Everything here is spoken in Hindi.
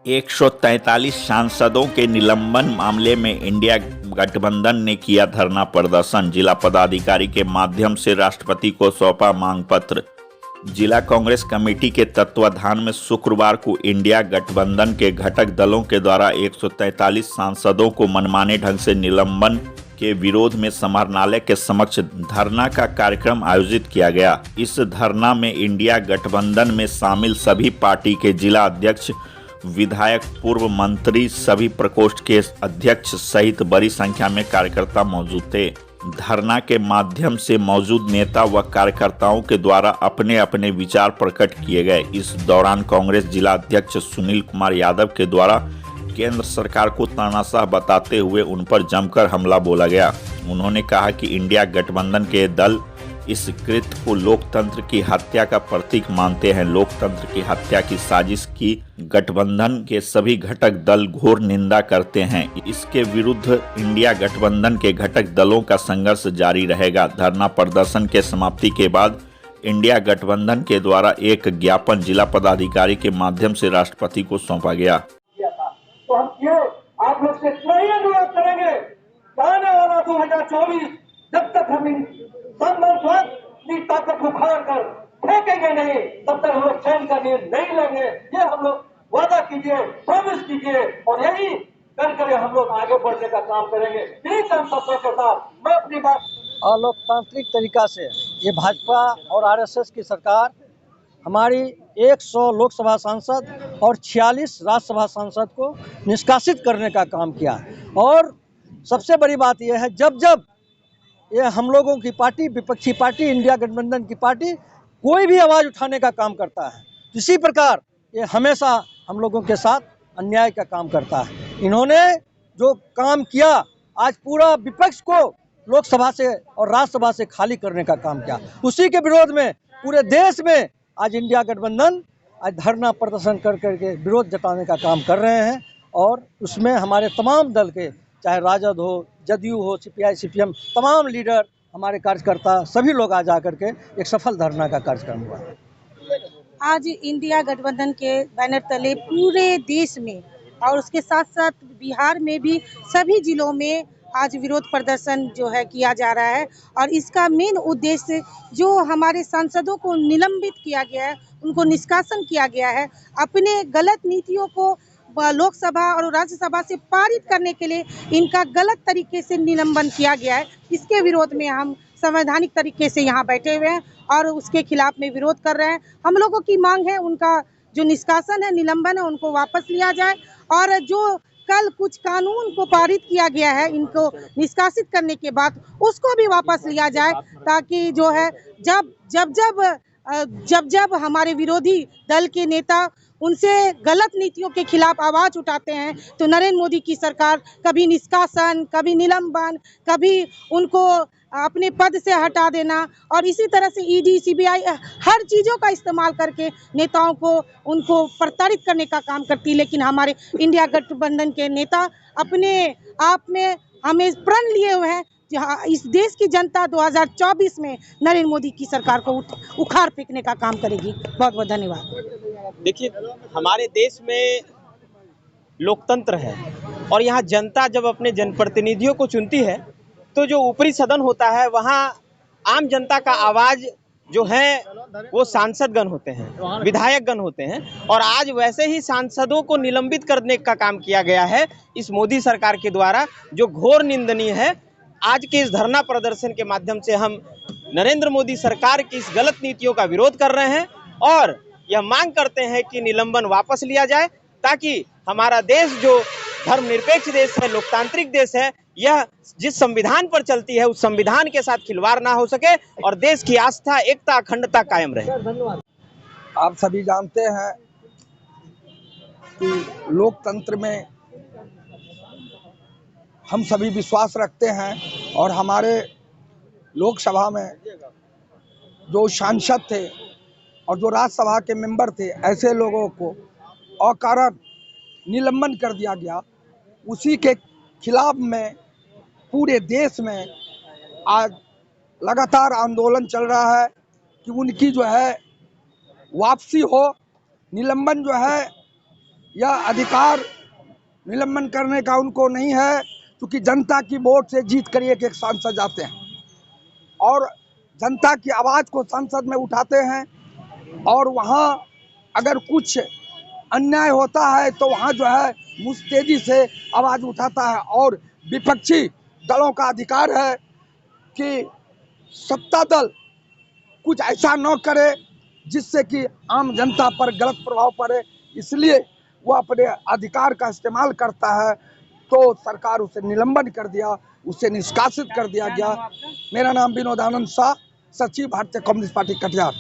143 सांसदों के निलंबन मामले में इंडिया गठबंधन ने किया धरना प्रदर्शन। जिला पदाधिकारी के माध्यम से राष्ट्रपति को सौंपा मांग पत्र। जिला कांग्रेस कमेटी के तत्वाधान में शुक्रवार को इंडिया गठबंधन के घटक दलों के द्वारा 143 सांसदों को मनमाने ढंग से निलंबन के विरोध में समाहरणालय के समक्ष धरना का कार्यक्रम आयोजित किया गया। इस धरना में इंडिया गठबंधन में शामिल सभी पार्टी के जिला अध्यक्ष, विधायक, पूर्व मंत्री, सभी प्रकोष्ठ के अध्यक्ष सहित बड़ी संख्या में कार्यकर्ता मौजूद थे। धरना के माध्यम से मौजूद नेता व कार्यकर्ताओं के द्वारा अपने अपने विचार प्रकट किए गए। इस दौरान कांग्रेस जिला अध्यक्ष सुनील कुमार यादव के द्वारा केंद्र सरकार को तानाशाह बताते हुए उन पर जमकर हमला बोला गया। उन्होंने कहा कि इंडिया गठबंधन के दल इस कृत्य को लोकतंत्र की हत्या का प्रतीक मानते हैं। लोकतंत्र की हत्या की साजिश की गठबंधन के सभी घटक दल घोर निंदा करते हैं। इसके विरुद्ध इंडिया गठबंधन के घटक दलों का संघर्ष जारी रहेगा। धरना प्रदर्शन के समाप्ति के बाद इंडिया गठबंधन के द्वारा एक ज्ञापन जिला पदाधिकारी के माध्यम से राष्ट्रपति को सौंपा गया। तो हम ये आप लोग से नहीं अनुरोध करेंगे, आने वाला 2024 जब तक हम अपनी ताकत उखाड़ कर फेंकेंगे नहीं, तब तक हम लोग चैन का नींद नहीं लेंगे। ये हम लोग वादा कीजिए, प्रॉमिस कीजिए, और यही कर हम लोग आगे बढ़ने का काम करेंगे। इन्हीं संकल्पों के साथ मैं अपनी बात अलोकतांत्रिक तरीका से ये भाजपा और आरएसएस की सरकार हमारी 100 लोकसभा सांसद और 46 राज्यसभा सांसद को निष्कासित करने का काम किया। और सबसे बड़ी बात यह है, जब जब ये हम लोगों की पार्टी, विपक्षी पार्टी, इंडिया गठबंधन की पार्टी कोई भी आवाज़ उठाने का काम करता है, इसी प्रकार ये हमेशा हम लोगों के साथ अन्याय का काम करता है। इन्होंने जो काम किया, आज पूरा विपक्ष को लोकसभा से और राज्यसभा से खाली करने का काम किया। उसी के विरोध में पूरे देश में आज इंडिया गठबंधन आज धरना प्रदर्शन कर करके विरोध जताने का काम कर रहे हैं। और उसमें हमारे तमाम दल के, चाहे राजद हो, जदयू हो, सीपीआई, सीपीएम, तमाम लीडर, हमारे कार्यकर्ता, सभी लोग आज आकर के एक सफल धरना का कार्यक्रम हुआ। आज इंडिया गठबंधन के बैनर तले पूरे देश में और उसके साथ साथ बिहार में भी सभी जिलों में आज विरोध प्रदर्शन जो है किया जा रहा है। और इसका मेन उद्देश्य जो हमारे सांसदों को निलंबित किया गया है, उनको निष्कासन किया गया है, अपने गलत नीतियों को लोकसभा और राज्यसभा से पारित करने के लिए इनका गलत तरीके से निलंबन किया गया है। इसके विरोध में हम संवैधानिक तरीके से यहाँ बैठे हुए हैं और उसके खिलाफ में विरोध कर रहे हैं। हम लोगों की मांग है, उनका जो निष्कासन है, निलंबन है, उनको वापस लिया जाए। और जो कल कुछ कानून को पारित किया गया है इनको निष्कासित करने के बाद, उसको भी वापस लिया जाए, ताकि जो है जब हमारे विरोधी दल के नेता उनसे गलत नीतियों के खिलाफ आवाज उठाते हैं, तो नरेंद्र मोदी की सरकार कभी निष्कासन, कभी निलंबन, कभी उनको अपने पद से हटा देना, और इसी तरह से ईडी, सीबीआई हर चीज़ों का इस्तेमाल करके नेताओं को उनको प्रताड़ित करने का काम करती है। लेकिन हमारे इंडिया गठबंधन के नेता अपने आप में हमें प्रण लिए हुए हैं, इस देश की जनता 2024 में नरेंद्र मोदी की सरकार को उखाड़ फेंकने का काम करेगी। बहुत बहुत धन्यवाद। देखिए, हमारे देश में लोकतंत्र है और यहाँ जनता जब अपने जनप्रतिनिधियों को चुनती है, तो जो ऊपरी सदन होता है वहाँ आम जनता का आवाज जो है वो सांसदगण होते हैं, विधायकगण होते हैं। और आज वैसे ही सांसदों को निलंबित करने का काम किया गया है इस मोदी सरकार के द्वारा, जो घोर निंदनीय है। आज के इस धरना प्रदर्शन के माध्यम से हम नरेंद्र मोदी सरकार की इस गलत नीतियों का विरोध कर रहे हैं और यह मांग करते हैं कि निलंबन वापस लिया जाए, ताकि हमारा देश जो धर्मनिरपेक्ष देश है, लोकतांत्रिक देश है, यह जिस संविधान पर चलती है उस संविधान के साथ खिलवाड़ ना हो सके और देश की आस्था, एकता, अखंडता कायम रहे। धन्यवाद। आप सभी जानते हैं कि लोकतंत्र में हम सभी विश्वास रखते हैं और हमारे लोकसभा में जो सांसद थे और जो राज्यसभा के मेंबर थे, ऐसे लोगों को अकारण निलंबन कर दिया गया। उसी के खिलाफ में पूरे देश में आज लगातार आंदोलन चल रहा है कि उनकी जो है वापसी हो, निलंबन जो है यह अधिकार निलंबन करने का उनको नहीं है, क्योंकि जनता की वोट से जीत कर एक सांसद जाते हैं और जनता की आवाज़ को संसद में उठाते हैं, और वहाँ अगर कुछ अन्याय होता है तो वहाँ जो है मुस्तैदी से आवाज़ उठाता है। और विपक्षी दलों का अधिकार है कि सत्ता दल कुछ ऐसा न करे जिससे कि आम जनता पर गलत प्रभाव पड़े, इसलिए वो अपने अधिकार का इस्तेमाल करता है। तो सरकार उसे निलंबन कर दिया, उसे निष्कासित कर दिया गया। मेरा नाम विनोदानंद शाह, सचिव भारतीय कम्युनिस्ट पार्टी कटिहार।